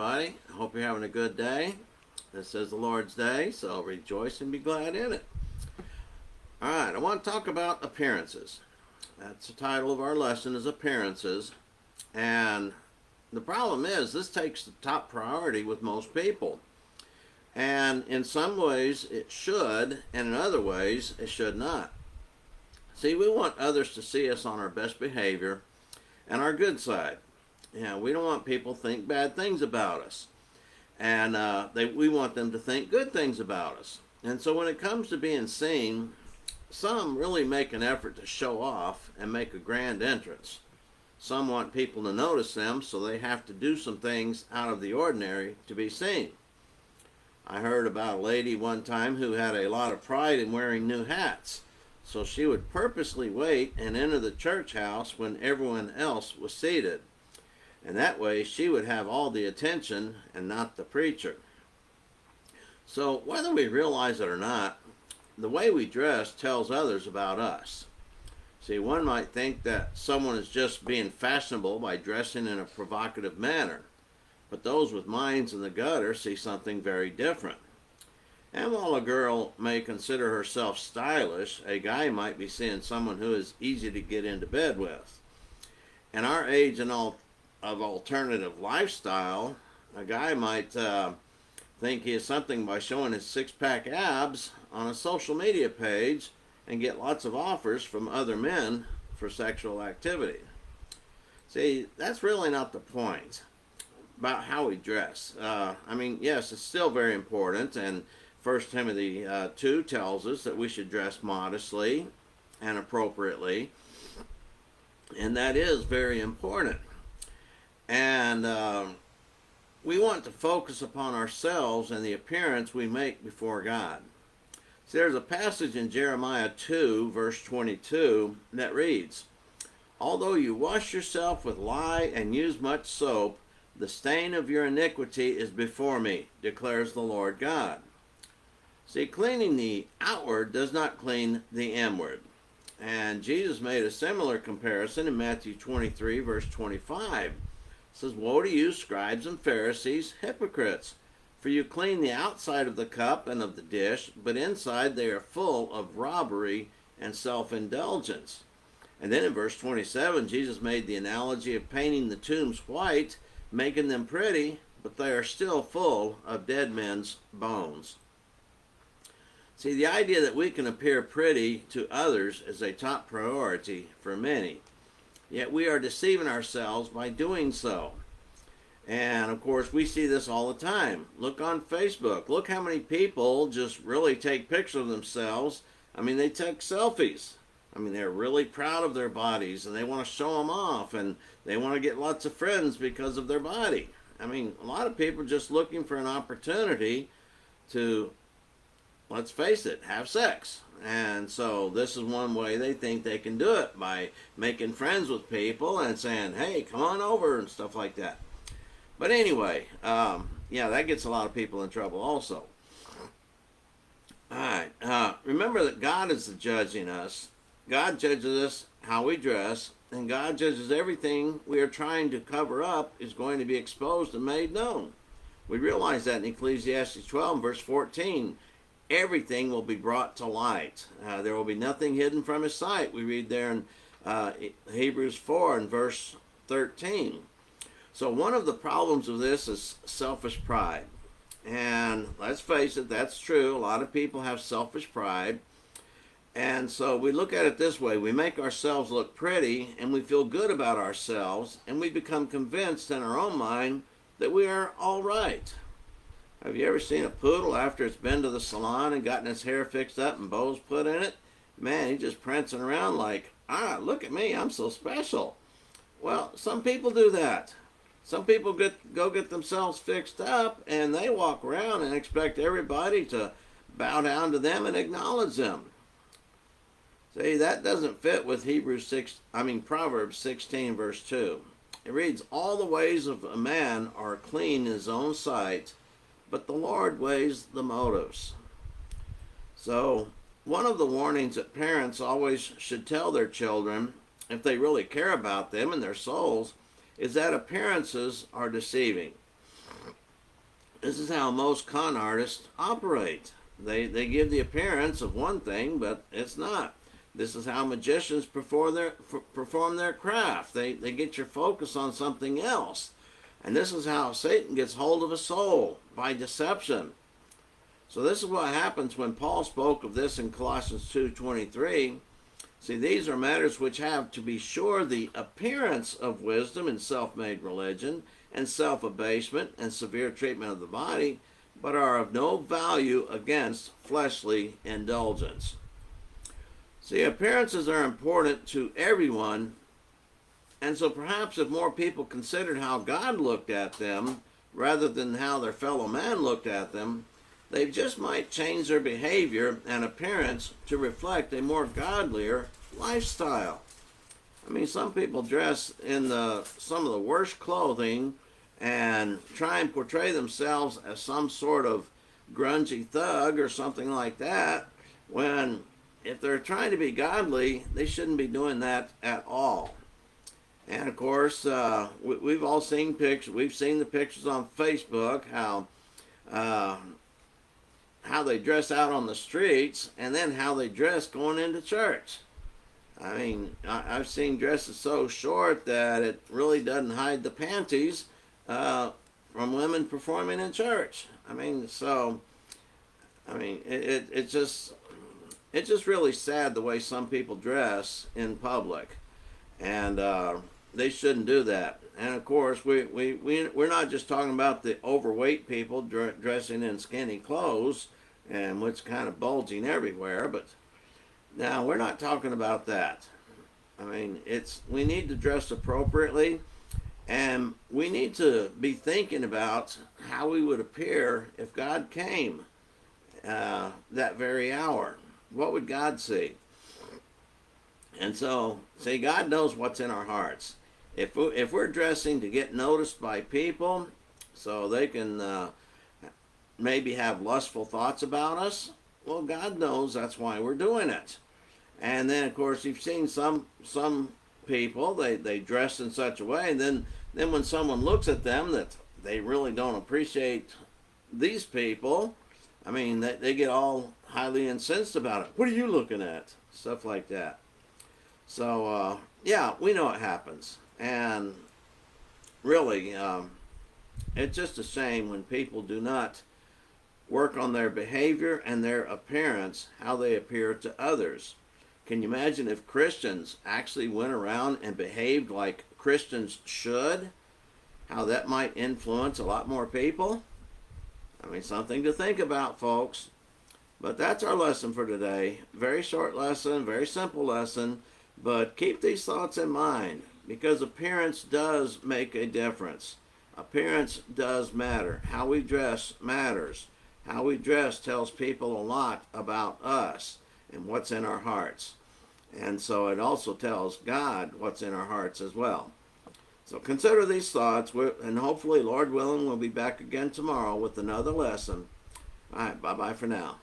everybody. I hope you're having a good day. This is the Lord's Day, so rejoice and be glad in it. All right, I want to talk about appearances. That's the title of our lesson, is appearances. And the problem is, this takes the top priority with most people. And in some ways it should, and in other ways it should not. See, we want others to see us on our best behavior and our good side. We don't want people to think bad things about us. And we want them to think good things about us. And so when it comes to being seen, some really make an effort to show off and make a grand entrance. Some want people to notice them, so they have to do some things out of the ordinary to be seen. I heard about a lady one time who had a lot of pride in wearing new hats. So she would purposely wait and enter the church house when everyone else was seated. And that way she would have all the attention and not the preacher. So whether we realize it or not, the way we dress tells others about us. See, one might think that someone is just being fashionable by dressing in a provocative manner, but those with minds in the gutter see something very different. And while a girl may consider herself stylish, a guy might be seeing someone who is easy to get into bed with. In our age and of alternative lifestyle, a guy might think he is something by showing his six-pack abs on a social media page and get lots of offers from other men for sexual activity. See, that's really not the point about how we dress. Yes, it's still very important, and 1 Timothy 2 tells us that we should dress modestly and appropriately, and that is very important. And we want to focus upon ourselves and the appearance we make before God. See, there's a passage in Jeremiah 2, verse 22, that reads, "Although you wash yourself with lye and use much soap, the stain of your iniquity is before me, declares the Lord God." See, cleaning the outward does not clean the inward. And Jesus made a similar comparison in Matthew 23, verse 25. It says, "Woe to you, scribes and Pharisees, hypocrites! For you clean the outside of the cup and of the dish, but inside they are full of robbery and self-indulgence." And then in verse 27, Jesus made the analogy of painting the tombs white, making them pretty, but they are still full of dead men's bones. See, the idea that we can appear pretty to others is a top priority for many. Yet we are deceiving ourselves by doing so. And of course, we see this all the time. Look on Facebook. Look how many people just really take pictures of themselves. They take selfies. They're really proud of their bodies, and they want to show them off, and they want to get lots of friends because of their body. A lot of people are just looking for an opportunity to, let's face it, have sex. And so this is one way they think they can do it, by making friends with people and saying, "Hey, come on over," and stuff like that. But anyway, that gets a lot of people in trouble also. All right, remember that God is judging us. God judges us how we dress, and God judges everything we are trying to cover up is going to be exposed and made known. We realize that in Ecclesiastes 12, verse 14. Everything will be brought to light. There will be nothing hidden from his sight. We read there in Hebrews 4 and verse 13. So one of the problems of this is selfish pride. And let's face it, that's true. A lot of people have selfish pride. And so we look at it this way. We make ourselves look pretty, and we feel good about ourselves, and we become convinced in our own mind that we are all right. Have you ever seen a poodle after it's been to the salon and gotten its hair fixed up and bows put in it? Man, he's just prancing around like, look at me, I'm so special. Well, some people do that. Some people go get themselves fixed up, and they walk around and expect everybody to bow down to them and acknowledge them. See, that doesn't fit with Proverbs 16, verse 2. It reads, "All the ways of a man are clean in his own sight, but the Lord weighs the motives." So one of the warnings that parents always should tell their children, if they really care about them and their souls, is that appearances are deceiving. This is how most con artists operate. They give the appearance of one thing, but it's not. This is how magicians perform their craft. They get your focus on something else. And this is how Satan gets hold of a soul, by deception. So this is what happens when Paul spoke of this in Colossians 2:23. See, these are matters which have, to be sure, the appearance of wisdom in self-made religion and self-abasement and severe treatment of the body, but are of no value against fleshly indulgence. See, appearances are important to everyone, and so perhaps if more people considered how God looked at them rather than how their fellow man looked at them, they just might change their behavior and appearance to reflect a more godlier lifestyle. I mean, some people dress in some of the worst clothing and try and portray themselves as some sort of grungy thug or something like that, when if they're trying to be godly, they shouldn't be doing that at all. And of course, we've all seen pictures. We've seen the pictures on Facebook how they dress out on the streets, and then how they dress going into church. I mean, I've seen dresses so short that it really doesn't hide the panties from women performing in church. I mean, it's just really sad the way some people dress in public, and they shouldn't do that. And of course, we're not just talking about the overweight people dressing in skinny clothes and what's kind of bulging everywhere, but now we're not talking about that. I mean, we need to dress appropriately, and we need to be thinking about how we would appear if God came that very hour. What would God see? And so, see, God knows what's in our hearts. If we're dressing to get noticed by people so they can maybe have lustful thoughts about us, well, God knows that's why we're doing it. And then, of course, you've seen some people, they dress in such a way, and then when someone looks at them that they really don't appreciate these people, I mean, they get all highly incensed about it. What are you looking at? Stuff like that. So, yeah, we know it happens. And really, it's just a shame when people do not work on their behavior and their appearance, how they appear to others. Can you imagine if Christians actually went around and behaved like Christians should? How that might influence a lot more people? I mean, something to think about, folks. But that's our lesson for today. Very short lesson, very simple lesson. But keep these thoughts in mind, because appearance does make a difference. Appearance does matter. How we dress matters. How we dress tells people a lot about us and what's in our hearts. And so it also tells God what's in our hearts as well. So consider these thoughts, and hopefully, Lord willing, we'll be back again tomorrow with another lesson. All right, bye-bye for now.